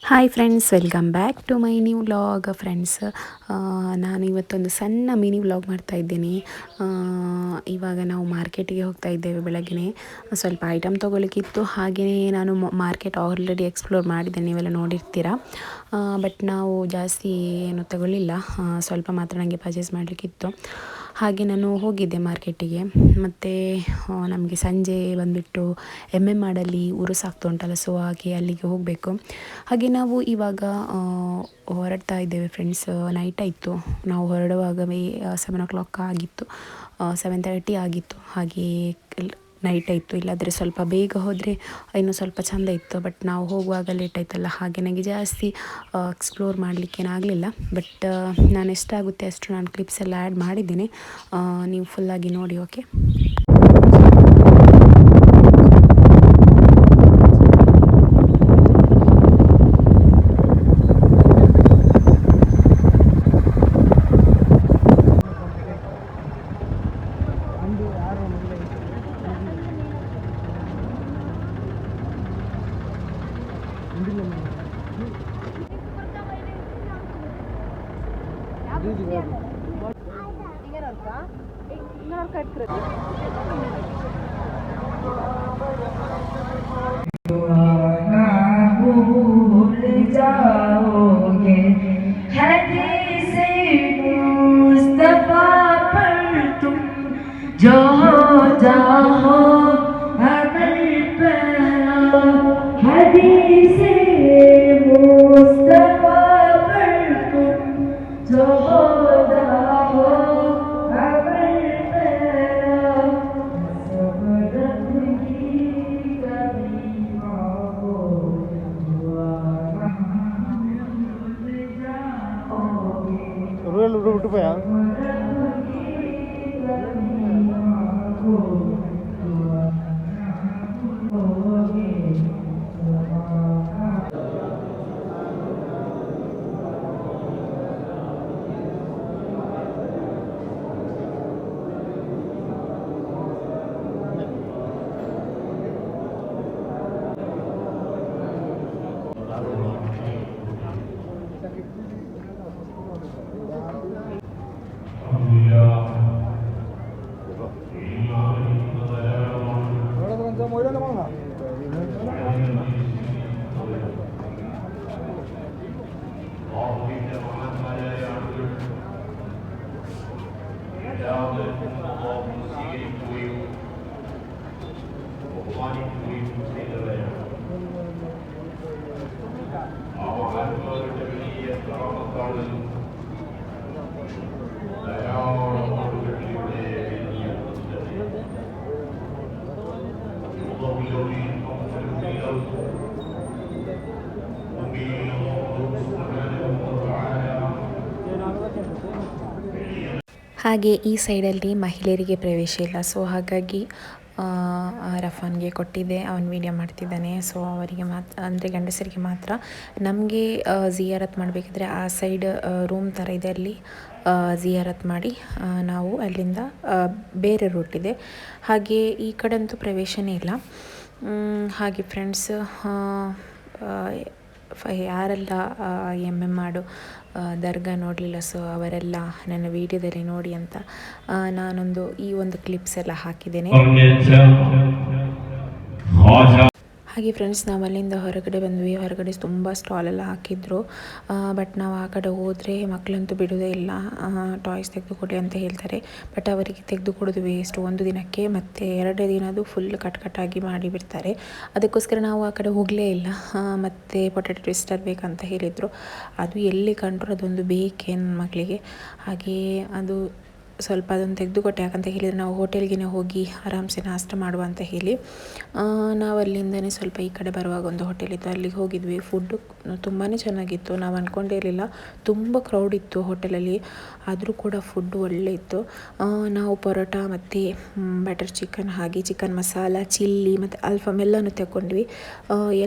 Hi friends, welcome back to my new vlog. Friends, ನಾನು ಇವತ್ತೊಂದು ಸಣ್ಣ ಮಿನಿ ವ್ಲಾಗ್ ಮಾಡ್ತಾ ಇದ್ದೀನಿ. ಇವಾಗ ನಾವು ಮಾರ್ಕೆಟಿಗೆ ಹೋಗ್ತಾ ಇದ್ದೇವೆ. ಬೆಳಗ್ಗೆ ಸ್ವಲ್ಪ ಐಟಮ್ ತೊಗೊಳ್ಳಿಕ್ಕಿತ್ತು. ಹಾಗೆಯೇ ನಾನು ಮಾರ್ಕೆಟ್ ಆಲ್ರೆಡಿ ಎಕ್ಸ್ಪ್ಲೋರ್ ಮಾಡಿದ್ದೇನೆ, ನೀವೆಲ್ಲ ನೋಡಿರ್ತೀರಾ. ಬಟ್ ನಾವು ಜಾಸ್ತಿ ಏನು ತಗೊಳ್ಳಿಲ್ಲ, ಸ್ವಲ್ಪ ಮಾತ್ರ ನನಗೆ ಪರ್ಚೇಸ್ ಮಾಡಲಿಕ್ಕಿತ್ತು. ಹಾಗೆ ನಾನು ಹೋಗಿದ್ದೆ ಮಾರ್ಕೆಟಿಗೆ. ಮತ್ತು ನಮಗೆ ಸಂಜೆ ಬಂದುಬಿಟ್ಟು ಮಾಡಲ್ಲಿ ಉರುಸು ಆಗ್ತಾ ಉಂಟಲ್ಲ, ಸೊ ಹಾಗೆ ಅಲ್ಲಿಗೆ ಹೋಗಬೇಕು. ಹಾಗೆ ನಾವು ಇವಾಗ ಹೊರಡ್ತಾ ಇದ್ದೇವೆ ಫ್ರೆಂಡ್ಸ್. ನೈಟ್ ಆಯಿತು, ನಾವು ಹೊರಡುವಾಗವೇ 7 o'clock ಆಗಿತ್ತು, 7:30 ಆಗಿತ್ತು. ಹಾಗೆ ನೈಟ್ ಆಯಿತು. ಇಲ್ಲಾದರೆ ಸ್ವಲ್ಪ ಬೇಗ ಹೋದರೆ ಇನ್ನೂ ಸ್ವಲ್ಪ ಚೆಂದ ಇತ್ತು. ಬಟ್ ನಾವು ಹೋಗುವಾಗ ಲೇಟ್ ಆಯ್ತಲ್ಲ, ಹಾಗೆ ನನಗೆ ಜಾಸ್ತಿ ಎಕ್ಸ್ಪ್ಲೋರ್ ಮಾಡಲಿಕ್ಕೇನಾಗಲಿಲ್ಲ. ಬಟ್ ನಾನು ಎಷ್ಟಾಗುತ್ತೆ ಅಷ್ಟು ನಾನು ಕ್ಲಿಪ್ಸ್ ಎಲ್ಲ ಆ್ಯಡ್ ಮಾಡಿದ್ದೀನಿ, ನೀವು ಫುಲ್ಲಾಗಿ ನೋಡಿ. ಓಕೆ. जो जाओ अमल परा हदीसे मुस्तफा पर तुम जो जाओ अमल परा सबरत की कभी मांगो दुआ मिल जाओगे रोल रूट पे यार ಹಾಗೆ ಈ ಸೈಡಲ್ಲಿ ಮಹಿಳೆಯರಿಗೆ ಪ್ರವೇಶ ಇಲ್ಲ, ಸೊ ಹಾಗಾಗಿ ರಫಾನ್ಗೆ ಕೊಟ್ಟಿದ್ದೆ, ಅವನು ವೀಡಿಯೋ ಮಾಡ್ತಿದ್ದಾನೆ. ಸೊ ಅವರಿಗೆ ಮಾತ್ರ, ಅಂದರೆ ಗಂಡಸರಿಗೆ ಮಾತ್ರ. ನಮಗೆ ಜಿಯಾರತ್ ಮಾಡಬೇಕಿದ್ರೆ ಆ ಸೈಡ್ ರೂಮ್ ಥರ ಇದೆ, ಅಲ್ಲಿ ಜಿಯಾರತ್ ಮಾಡಿ ನಾವು ಅಲ್ಲಿಂದ ಬೇರೆ ರೂಟ್ ಇದೆ. ಹಾಗೆ ಈ ಕಡೆಂತೂ ಪ್ರವೇಶನೇ ಇಲ್ಲ. ಹಾಗೆ ಫ್ರೆಂಡ್ಸ್, ಯಾರೆಲ್ಲ ಮಾಡು ದರ್ಗಾ ನೋಡಲಿಲ್ಲ, ಸೊ ಅವರೆಲ್ಲ ನನ್ನ ವಿಡಿಯೋದಲ್ಲಿ ನೋಡಿ ಅಂತ ನಾನೊಂದು ಈ ಒಂದು ಕ್ಲಿಪ್ಸ್ ಎಲ್ಲ ಹಾಕಿದ್ದೇನೆ. ಹಾಗೆ ಫ್ರೆಂಡ್ಸ್, ನಾವು ಅಲ್ಲಿಂದ ಹೊರಗಡೆ ಬಂದ್ವಿ. ಹೊರಗಡೆ ತುಂಬ ಸ್ಟಾಲೆಲ್ಲ ಹಾಕಿದ್ರು. ಬಟ್ ನಾವು ಆ ಕಡೆ ಹೋದರೆ ಮಕ್ಕಳಂತೂ ಬಿಡೋದೇ ಇಲ್ಲ, ಟಾಯ್ಸ್ ತೆಗೆದುಕೊಡಿ ಅಂತ ಹೇಳ್ತಾರೆ. ಬಟ್ ಅವರಿಗೆ ತೆಗೆದುಕೊಡೋದು ವೇಸ್ಟ್, ಒಂದು ದಿನಕ್ಕೆ, ಮತ್ತು 2 ದಿನದ್ದು ಫುಲ್ ಕಟ್ಟಾಗಿ ಮಾಡಿಬಿಡ್ತಾರೆ. ಅದಕ್ಕೋಸ್ಕರ ನಾವು ಆ ಕಡೆ ಹೋಗಲೇ ಇಲ್ಲ. ಮತ್ತು ಪೊಟ್ಯಾಟೊ ಟ್ವಿಸ್ಟರ್ ಬೇಕಂತ ಹೇಳಿದರು. ಅದು ಎಲ್ಲಿ ಕಂಡ್ರು ಅದೊಂದು ಬೇಕೇ ನನ್ನ ಮಕ್ಕಳಿಗೆ. ಹಾಗೆ ಅದು ಸ್ವಲ್ಪ ಅದನ್ನು ತೆಗೆದುಕೊಟ್ಟೆ. ಯಾಕಂತ ಹೇಳಿದರೆ ನಾವು ಹೋಟೆಲ್ಗೆ ಹೋಗಿ ಆರಾಮ್ಸೆ ನಾಷ್ಟ ಮಾಡುವ ಅಂತ ಹೇಳಿ ನಾವು ಅಲ್ಲಿಂದನೇ ಸ್ವಲ್ಪ ಈ ಕಡೆ ಬರುವಾಗ ಒಂದು ಹೋಟೆಲ್ ಇತ್ತು, ಅಲ್ಲಿಗೆ ಹೋಗಿದ್ವಿ. ಫುಡ್ಡು ತುಂಬಾ ಚೆನ್ನಾಗಿತ್ತು. ನಾವು ಅಂದ್ಕೊಂಡಿರಲಿಲ್ಲ, ತುಂಬ ಕ್ರೌಡ್ ಇತ್ತು ಹೋಟೆಲಲ್ಲಿ, ಆದರೂ ಕೂಡ ಫುಡ್ಡು ಒಳ್ಳೆ ಇತ್ತು. ನಾವು ಪರೋಟ ಮತ್ತು ಬಟರ್ ಚಿಕನ್, ಹಾಗೆ ಚಿಕನ್ ಮಸಾಲ, ಚಿಲ್ಲಿ ಮತ್ತು ಅಲ್ಫಮ್ ಎಲ್ಲನೂ ತಗೊಂಡ್ವಿ.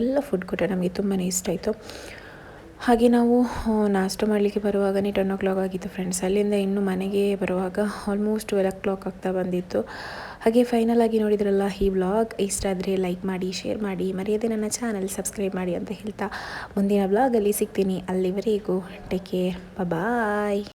ಎಲ್ಲ ಫುಡ್ ಕೂಡ ನಮಗೆ ತುಂಬಾ ಇಷ್ಟ ಆಯಿತು. ಹಾಗೆ ನಾವು ನಾಷ್ಟ ಮಾಡಲಿಕ್ಕೆ ಬರುವಾಗನೇ 10 ಆಗಿತ್ತು ಫ್ರೆಂಡ್ಸ್. ಅಲ್ಲಿಂದ ಇನ್ನು ಮನೆಗೆ ಬರುವಾಗ ಆಲ್ಮೋಸ್ಟ್ 12 ಆಗ್ತಾ ಬಂದಿತ್ತು. ಹಾಗೆ ಫೈನಲ್ ಆಗಿ ನೋಡಿದ್ರಲ್ಲ ಈ ವ್ಲಾಗ್ ಇಷ್ಟ ಆದರೆ ಲೈಕ್ ಮಾಡಿ, ಶೇರ್ ಮಾಡಿ, ಮರೆಯದೆ ನನ್ನ ಚಾನಲ್ ಸಬ್ಸ್ಕ್ರೈಬ್ ಮಾಡಿ ಅಂತ ಹೇಳ್ತಾ ಮುಂದಿನ ವ್ಲಾಗಲ್ಲಿ ಸಿಗ್ತೀನಿ. ಅಲ್ಲಿವರೆಗೂ ಟೇಕ್ ಕೇರ್, ಬಾಯ್.